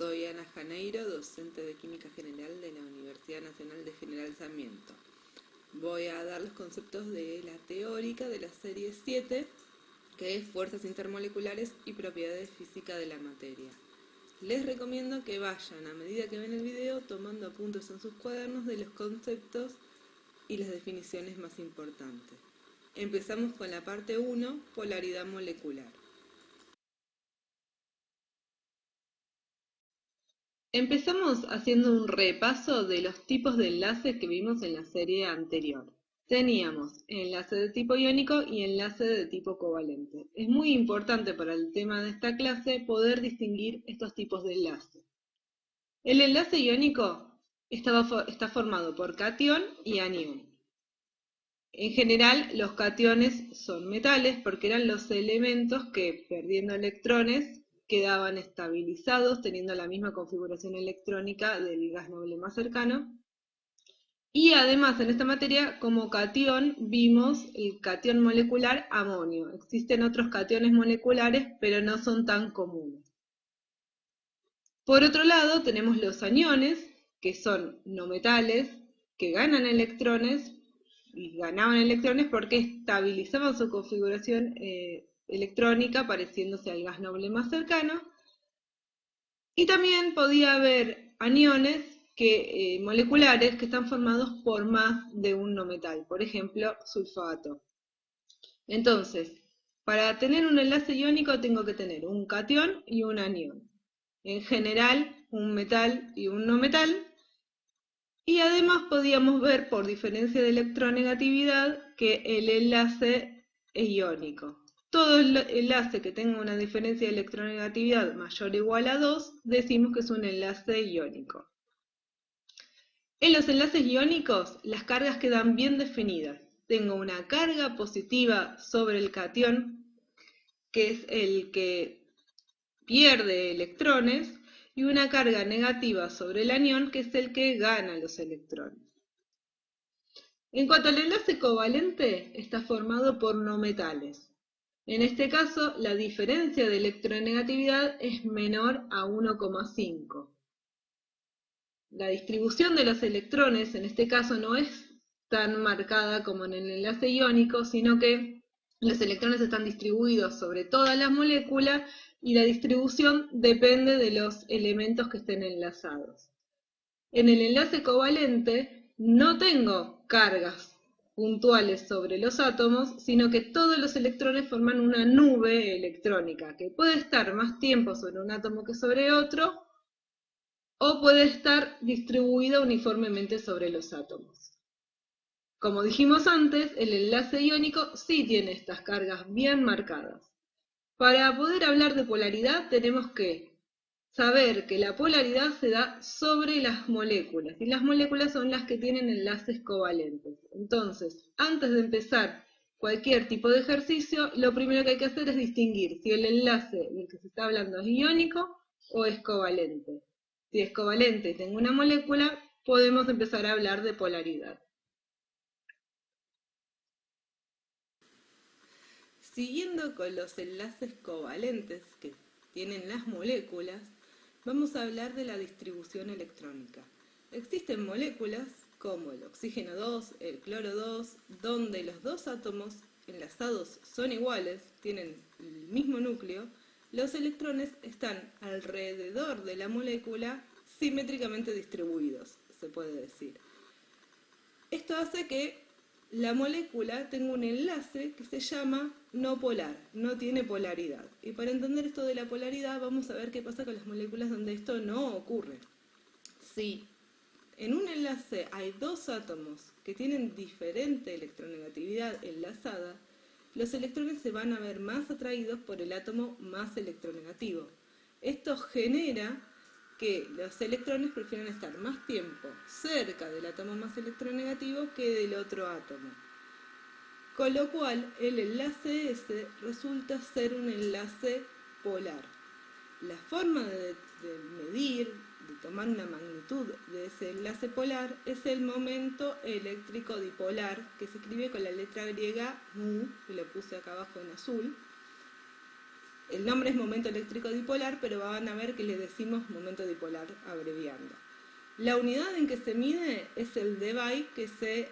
Soy Ana Janeiro, docente de Química General de la Universidad Nacional de General Sarmiento. Voy a dar los conceptos de la teórica de la serie 7, que es fuerzas intermoleculares y propiedades físicas de la materia. Les recomiendo que vayan, a medida que ven el video, tomando apuntes en sus cuadernos de los conceptos y las definiciones más importantes. Empezamos con la parte 1, polaridad molecular. Empezamos haciendo un repaso de los tipos de enlaces que vimos en la serie anterior. Teníamos enlace de tipo iónico y enlace de tipo covalente. Es muy importante para el tema de esta clase poder distinguir estos tipos de enlace. El enlace iónico está formado por catión y anión. En general, los cationes son metales porque eran los elementos que, perdiendo electrones, quedaban estabilizados, teniendo la misma configuración electrónica del gas noble más cercano. Y además, en esta materia, como catión, vimos el catión molecular amonio. Existen otros cationes moleculares, pero no son tan comunes. Por otro lado, tenemos los aniones, que son no metales, que ganan electrones, y ganaban electrones porque estabilizaban su configuración electrónica pareciéndose al gas noble más cercano. Y también podía haber aniones moleculares que están formados por más de un no metal, por ejemplo, sulfato. Entonces, para tener un enlace iónico tengo que tener un catión y un anión. En general, un metal y un no metal. Y además podíamos ver por diferencia de electronegatividad que el enlace es iónico. Todo enlace que tenga una diferencia de electronegatividad mayor o igual a 2, decimos que es un enlace iónico. En los enlaces iónicos, las cargas quedan bien definidas. Tengo una carga positiva sobre el catión, que es el que pierde electrones, y una carga negativa sobre el anión, que es el que gana los electrones. En cuanto al enlace covalente, está formado por no metales. En este caso, la diferencia de electronegatividad es menor a 1,5. La distribución de los electrones, en este caso, no es tan marcada como en el enlace iónico, sino que los electrones están distribuidos sobre todas las moléculas y la distribución depende de los elementos que estén enlazados. En el enlace covalente no tengo cargas puntuales sobre los átomos, sino que todos los electrones forman una nube electrónica, que puede estar más tiempo sobre un átomo que sobre otro, o puede estar distribuida uniformemente sobre los átomos. Como dijimos antes, el enlace iónico sí tiene estas cargas bien marcadas. Para poder hablar de polaridad tenemos que saber que la polaridad se da sobre las moléculas, y las moléculas son las que tienen enlaces covalentes. Entonces, antes de empezar cualquier tipo de ejercicio, lo primero que hay que hacer es distinguir si el enlace del que se está hablando es iónico o es covalente. Si es covalente y tengo una molécula, podemos empezar a hablar de polaridad. Siguiendo con los enlaces covalentes que tienen las moléculas, vamos a hablar de la distribución electrónica. Existen moléculas como el oxígeno 2, el cloro 2, donde los dos átomos enlazados son iguales, tienen el mismo núcleo, los electrones están alrededor de la molécula simétricamente distribuidos, se puede decir. Esto hace que la molécula tenga un enlace que se llama no polar, no tiene polaridad. Y para entender esto de la polaridad vamos a ver qué pasa con las moléculas donde esto no ocurre. Si en un enlace hay dos átomos que tienen diferente electronegatividad enlazada, los electrones se van a ver más atraídos por el átomo más electronegativo. Esto genera que los electrones prefieren estar más tiempo cerca del átomo más electronegativo que del otro átomo. Con lo cual, el enlace S resulta ser un enlace polar. La forma de medir, de tomar una magnitud de ese enlace polar, es el momento eléctrico dipolar, que se escribe con la letra griega mu, que lo puse acá abajo en azul. El nombre es momento eléctrico dipolar, pero van a ver que le decimos momento dipolar abreviando. La unidad en que se mide es el debye, que se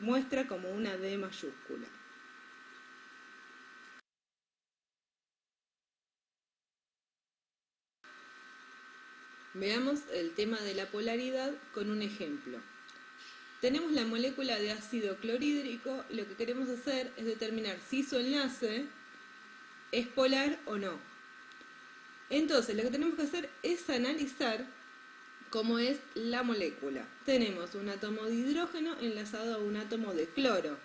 muestra como una D mayúscula. Veamos el tema de la polaridad con un ejemplo. Tenemos la molécula de ácido clorhídrico y lo que queremos hacer es determinar si su enlace es polar o no. Entonces, lo que tenemos que hacer es analizar cómo es la molécula. Tenemos un átomo de hidrógeno enlazado a un átomo de cloro.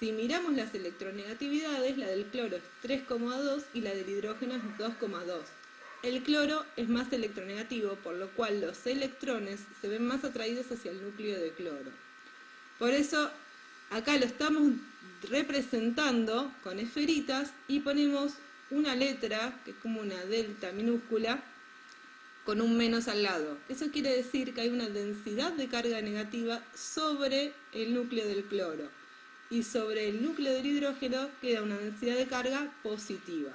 Si miramos las electronegatividades, la del cloro es 3,2 y la del hidrógeno es 2,2. El cloro es más electronegativo, por lo cual los electrones se ven más atraídos hacia el núcleo de cloro. Por eso, acá lo estamos representando con esferitas y ponemos una letra, que es como una delta minúscula, con un menos al lado. Eso quiere decir que hay una densidad de carga negativa sobre el núcleo del cloro. Y sobre el núcleo del hidrógeno queda una densidad de carga positiva.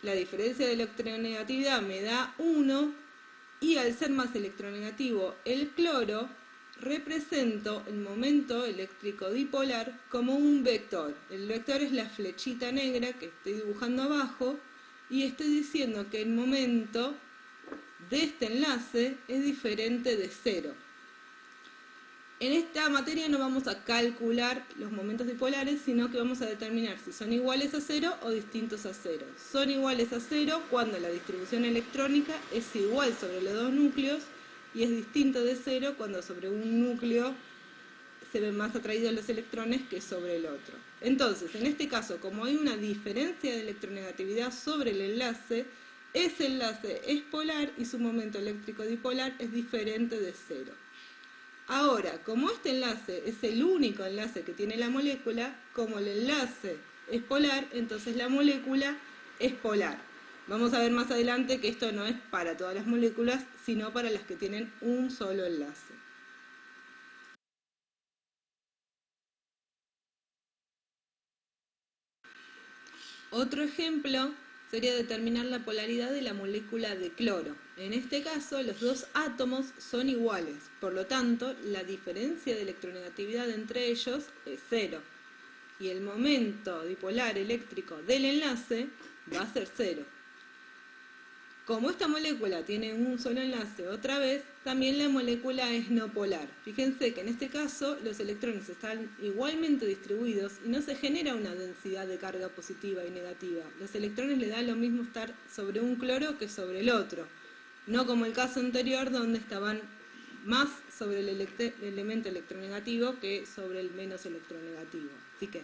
La diferencia de electronegatividad me da 1, y al ser más electronegativo el cloro, represento el momento eléctrico dipolar como un vector. El vector es la flechita negra que estoy dibujando abajo, y estoy diciendo que el momento de este enlace es diferente de 0. En esta materia no vamos a calcular los momentos dipolares, sino que vamos a determinar si son iguales a 0 o distintos a 0. Son iguales a 0 cuando la distribución electrónica es igual sobre los dos núcleos y es distinto de 0 cuando sobre un núcleo se ven más atraídos los electrones que sobre el otro. Entonces, en este caso, como hay una diferencia de electronegatividad sobre el enlace, ese enlace es polar y su momento eléctrico dipolar es diferente de 0. Ahora, como este enlace es el único enlace que tiene la molécula, como el enlace es polar, entonces la molécula es polar. Vamos a ver más adelante que esto no es para todas las moléculas, sino para las que tienen un solo enlace. Otro ejemplo sería determinar la polaridad de la molécula de cloro. En este caso, los dos átomos son iguales, por lo tanto, la diferencia de electronegatividad entre ellos es 0. Y el momento dipolar eléctrico del enlace va a ser 0. Como esta molécula tiene un solo enlace otra vez, también la molécula es no polar. Fíjense que en este caso los electrones están igualmente distribuidos y no se genera una densidad de carga positiva y negativa. Los electrones le da lo mismo estar sobre un cloro que sobre el otro, no como el caso anterior donde estaban más sobre el elemento electronegativo que sobre el menos electronegativo. Así que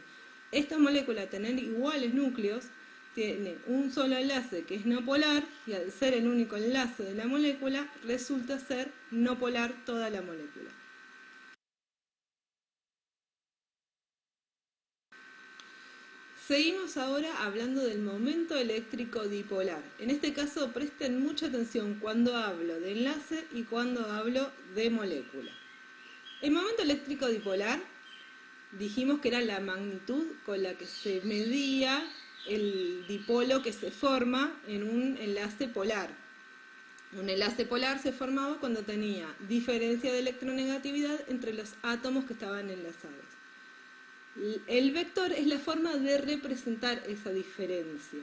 esta molécula, tener iguales núcleos, tiene un solo enlace que es no polar, y al ser el único enlace de la molécula, resulta ser no polar toda la molécula. Seguimos ahora hablando del momento eléctrico dipolar. En este caso, presten mucha atención cuando hablo de enlace y cuando hablo de molécula. El momento eléctrico dipolar, dijimos que era la magnitud con la que se medía el dipolo que se forma en un enlace polar. Un enlace polar se formaba cuando tenía diferencia de electronegatividad entre los átomos que estaban enlazados. El vector es la forma de representar esa diferencia.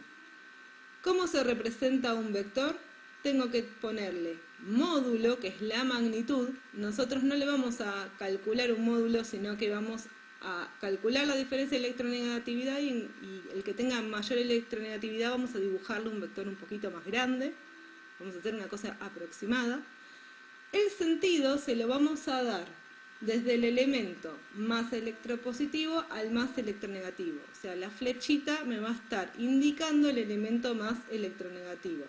¿Cómo se representa un vector? Tengo que ponerle módulo, que es la magnitud. Nosotros no le vamos a calcular un módulo, sino que vamos a calcular la diferencia de electronegatividad y el que tenga mayor electronegatividad vamos a dibujarle un vector un poquito más grande. Vamos a hacer una cosa aproximada. El sentido se lo vamos a dar desde el elemento más electropositivo al más electronegativo. O sea, la flechita me va a estar indicando el elemento más electronegativo.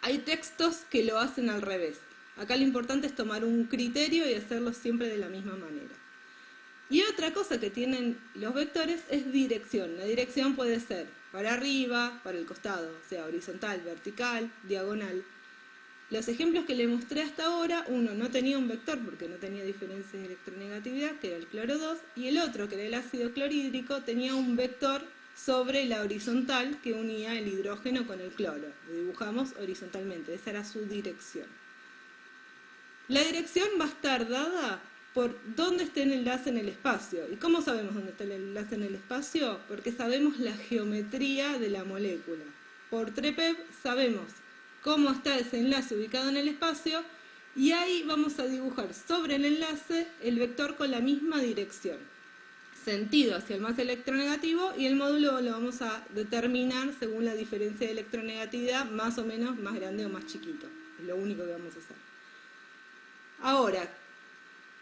Hay textos que lo hacen al revés. Acá lo importante es tomar un criterio y hacerlo siempre de la misma manera. Y otra cosa que tienen los vectores es dirección. La dirección puede ser para arriba, para el costado, o sea, horizontal, vertical, diagonal. Los ejemplos que le mostré hasta ahora, uno no tenía un vector porque no tenía diferencias de electronegatividad, que era el cloro 2, y el otro, que era el ácido clorhídrico, tenía un vector sobre la horizontal que unía el hidrógeno con el cloro. Lo dibujamos horizontalmente, esa era su dirección. La dirección va a estar dada por dónde esté el enlace en el espacio. ¿Y cómo sabemos dónde está el enlace en el espacio? Porque sabemos la geometría de la molécula. Por TREPEV sabemos cómo está ese enlace ubicado en el espacio y ahí vamos a dibujar sobre el enlace el vector con la misma dirección. Sentido hacia el más electronegativo y el módulo lo vamos a determinar según la diferencia de electronegatividad, más o menos más grande o más chiquito. Es lo único que vamos a hacer. Ahora,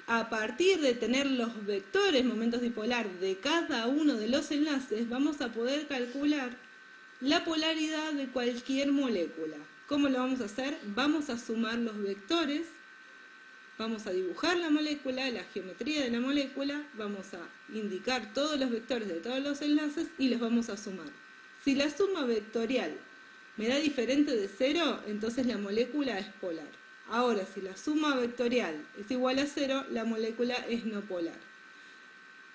a partir de tener los vectores momentos dipolar de cada uno de los enlaces, vamos a poder calcular la polaridad de cualquier molécula. ¿Cómo lo vamos a hacer? Vamos a sumar los vectores, vamos a dibujar la molécula, la geometría de la molécula, vamos a indicar todos los vectores de todos los enlaces y los vamos a sumar. Si la suma vectorial me da diferente de 0, entonces la molécula es polar. Ahora, si la suma vectorial es igual a 0, la molécula es no polar.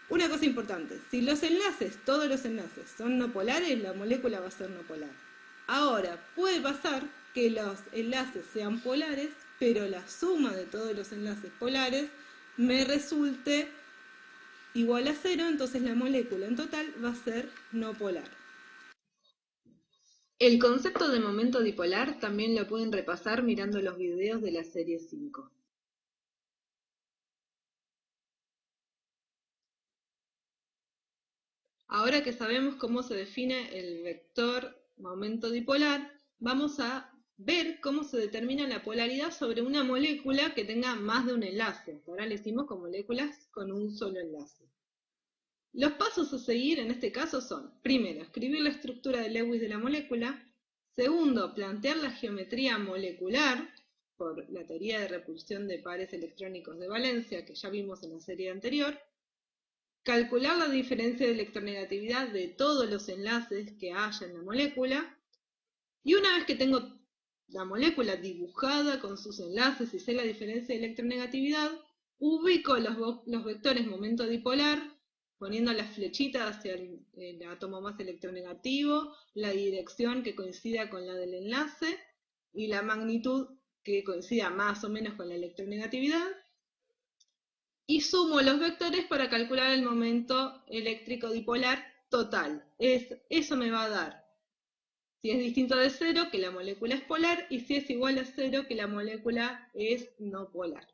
Una cosa importante, si los enlaces, todos los enlaces, son no polares, la molécula va a ser no polar. Ahora, puede pasar que los enlaces sean polares, pero la suma de todos los enlaces polares me resulte igual a 0, entonces la molécula en total va a ser no polar. El concepto de momento dipolar también lo pueden repasar mirando los videos de la serie 5. Ahora que sabemos cómo se define el vector momento dipolar, vamos a ver cómo se determina la polaridad sobre una molécula que tenga más de un enlace. Ahora le hicimos con moléculas con un solo enlace. Los pasos a seguir en este caso son, primero, escribir la estructura de Lewis de la molécula. Segundo, plantear la geometría molecular por la teoría de repulsión de pares electrónicos de valencia que ya vimos en la serie anterior. Calcular la diferencia de electronegatividad de todos los enlaces que haya en la molécula. Y una vez que tengo la molécula dibujada con sus enlaces y sé la diferencia de electronegatividad, ubico los vectores momento dipolar, poniendo las flechitas hacia el átomo más electronegativo, la dirección que coincida con la del enlace y la magnitud que coincida más o menos con la electronegatividad. Y sumo los vectores para calcular el momento eléctrico dipolar total. Eso me va a dar, si es distinto de 0, que la molécula es polar, y si es igual a 0, que la molécula es no polar.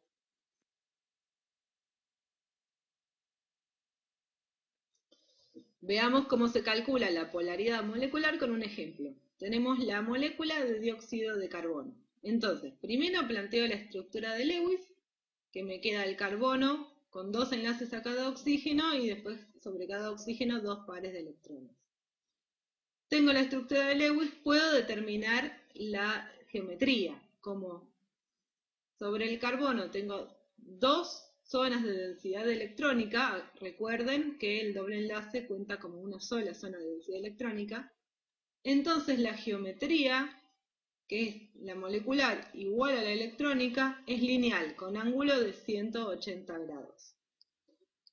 Veamos cómo se calcula la polaridad molecular con un ejemplo. Tenemos la molécula de dióxido de carbono. Entonces, primero planteo la estructura de Lewis, que me queda el carbono con 2 enlaces a cada oxígeno y después sobre cada oxígeno 2 pares de electrones. Tengo la estructura de Lewis, puedo determinar la geometría, como sobre el carbono tengo 2 zonas de densidad electrónica. Recuerden que el doble enlace cuenta como una sola zona de densidad electrónica. Entonces la geometría, que es la molecular igual a la electrónica, es lineal, con ángulo de 180 grados.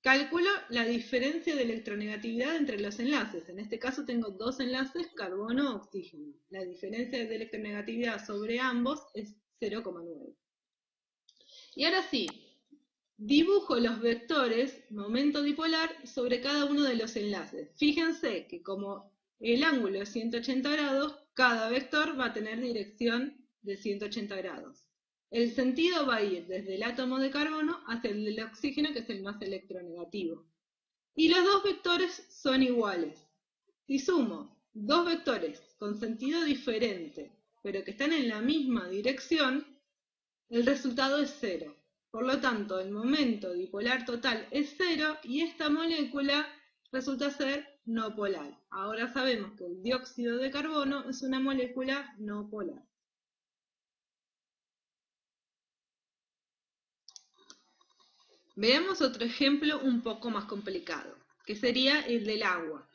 Calculo la diferencia de electronegatividad entre los enlaces. En este caso tengo 2 enlaces, carbono-oxígeno. La diferencia de electronegatividad sobre ambos es 0,9. Y ahora sí, dibujo los vectores momento dipolar sobre cada uno de los enlaces. Fíjense que como el ángulo es 180 grados, cada vector va a tener dirección de 180 grados. El sentido va a ir desde el átomo de carbono hacia el del oxígeno, que es el más electronegativo. Y los dos vectores son iguales. Si sumo dos vectores con sentido diferente, pero que están en la misma dirección, el resultado es 0. Por lo tanto, el momento dipolar total es 0 y esta molécula resulta ser no polar. Ahora sabemos que el dióxido de carbono es una molécula no polar. Veamos otro ejemplo un poco más complicado, que sería el del agua.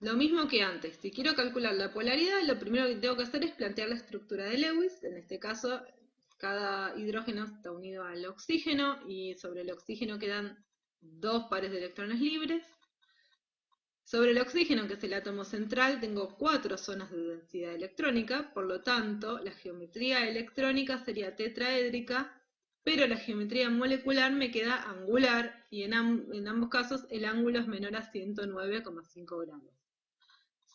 Lo mismo que antes, si quiero calcular la polaridad, lo primero que tengo que hacer es plantear la estructura de Lewis. En este caso, cada hidrógeno está unido al oxígeno y sobre el oxígeno quedan dos pares de electrones libres. Sobre el oxígeno, que es el átomo central, tengo 4 zonas de densidad electrónica, por lo tanto, la geometría electrónica sería tetraédrica, pero la geometría molecular me queda angular, y en ambos casos el ángulo es menor a 109,5 grados.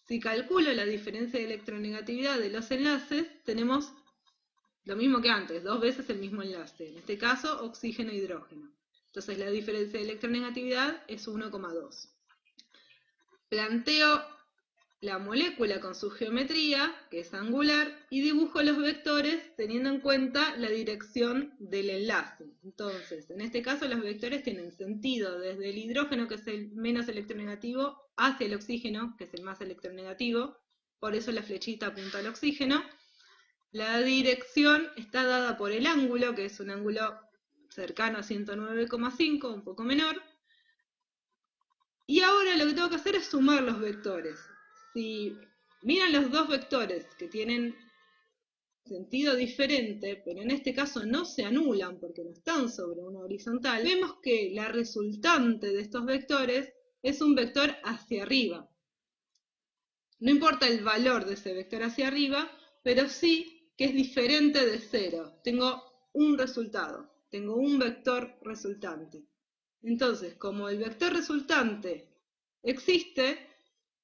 Si calculo la diferencia de electronegatividad de los enlaces, tenemos lo mismo que antes, 2 veces el mismo enlace. En este caso, oxígeno-hidrógeno. Entonces la diferencia de electronegatividad es 1,2. Planteo la molécula con su geometría, que es angular, y dibujo los vectores teniendo en cuenta la dirección del enlace. Entonces, en este caso los vectores tienen sentido desde el hidrógeno, que es el menos electronegativo, hacia el oxígeno, que es el más electronegativo, por eso la flechita apunta al oxígeno. La dirección está dada por el ángulo, que es un ángulo cercano a 109,5, un poco menor. Y ahora lo que tengo que hacer es sumar los vectores. Si miran los dos vectores que tienen sentido diferente, pero en este caso no se anulan porque no están sobre una horizontal, vemos que la resultante de estos vectores es un vector hacia arriba. No importa el valor de ese vector hacia arriba, pero sí que es diferente de cero. Tengo un resultado, tengo un vector resultante. Entonces, como el vector resultante existe,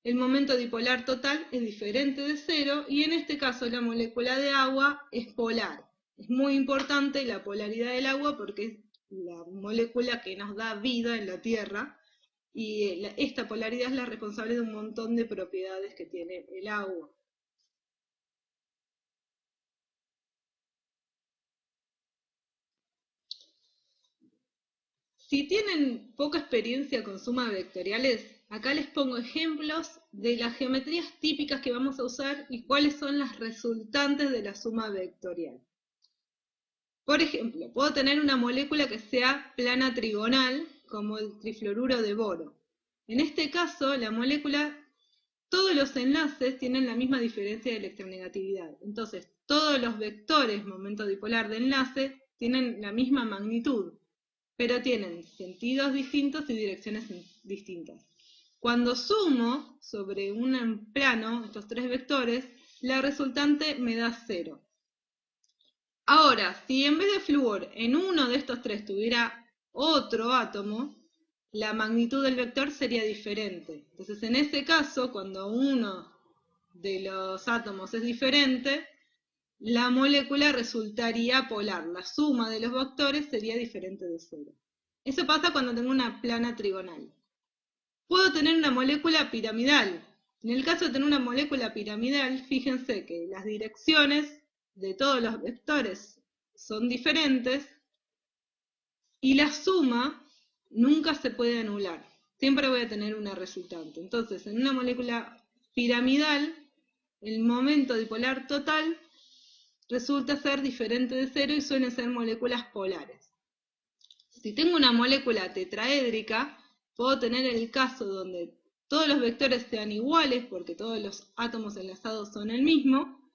el momento dipolar total es diferente de cero, y en este caso la molécula de agua es polar. Es muy importante la polaridad del agua porque es la molécula que nos da vida en la Tierra, y esta polaridad es la responsable de un montón de propiedades que tiene el agua. Si tienen poca experiencia con sumas vectoriales, acá les pongo ejemplos de las geometrías típicas que vamos a usar y cuáles son las resultantes de la suma vectorial. Por ejemplo, puedo tener una molécula que sea plana trigonal, como el trifluoruro de boro. En este caso, la molécula, todos los enlaces tienen la misma diferencia de electronegatividad. Entonces, todos los vectores momento dipolar de enlace tienen la misma magnitud, pero tienen sentidos distintos y direcciones distintas. Cuando sumo sobre un plano estos tres vectores, la resultante me da 0. Ahora, si en vez de flúor en uno de estos tres tuviera otro átomo, la magnitud del vector sería diferente. Entonces, en ese caso, cuando uno de los átomos es diferente, la molécula resultaría polar. La suma de los vectores sería diferente de 0. Eso pasa cuando tengo una plana trigonal. Puedo tener una molécula piramidal. En el caso de tener una molécula piramidal, fíjense que las direcciones de todos los vectores son diferentes y la suma nunca se puede anular. Siempre voy a tener una resultante. Entonces, en una molécula piramidal, el momento dipolar total resulta ser diferente de 0 y suelen ser moléculas polares. Si tengo una molécula tetraédrica, puedo tener el caso donde todos los vectores sean iguales, porque todos los átomos enlazados son el mismo,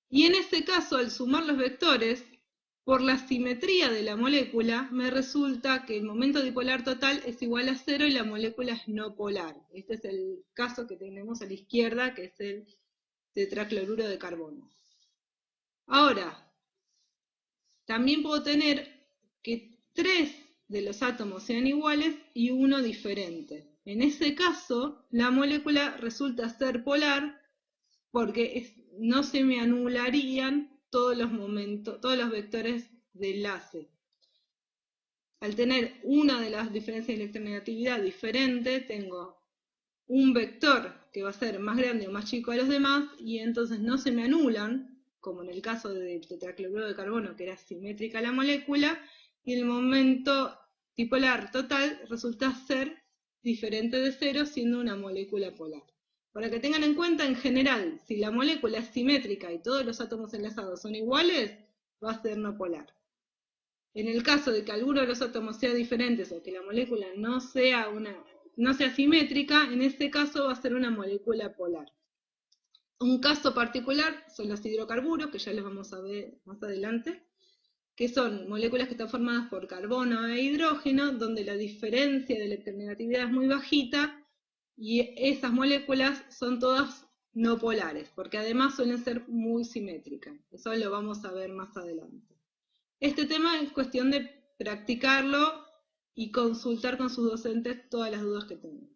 y en ese caso, al sumar los vectores, por la simetría de la molécula, me resulta que el momento dipolar total es igual a 0 y la molécula es no polar. Este es el caso que tenemos a la izquierda, que es el tetracloruro de carbono. Ahora, también puedo tener que 3 de los átomos sean iguales y uno diferente. En ese caso, la molécula resulta ser polar porque no se me anularían todos los vectores de enlace. Al tener una de las diferencias de electronegatividad diferente, tengo un vector que va a ser más grande o más chico a los demás, y entonces no se me anulan, como en el caso del tetracloruro de carbono, que era simétrica la molécula, y el momento dipolar total resulta ser diferente de 0, siendo una molécula polar. Para que tengan en cuenta, en general, si la molécula es simétrica y todos los átomos enlazados son iguales, va a ser no polar. En el caso de que alguno de los átomos sea diferente o que la molécula no sea no sea simétrica, en ese caso va a ser una molécula polar. Un caso particular son los hidrocarburos, que ya los vamos a ver más adelante, que son moléculas que están formadas por carbono e hidrógeno, donde la diferencia de electronegatividad es muy bajita, y esas moléculas son todas no polares, porque además suelen ser muy simétricas. Eso lo vamos a ver más adelante. Este tema es cuestión de practicarlo y consultar con sus docentes todas las dudas que tengan.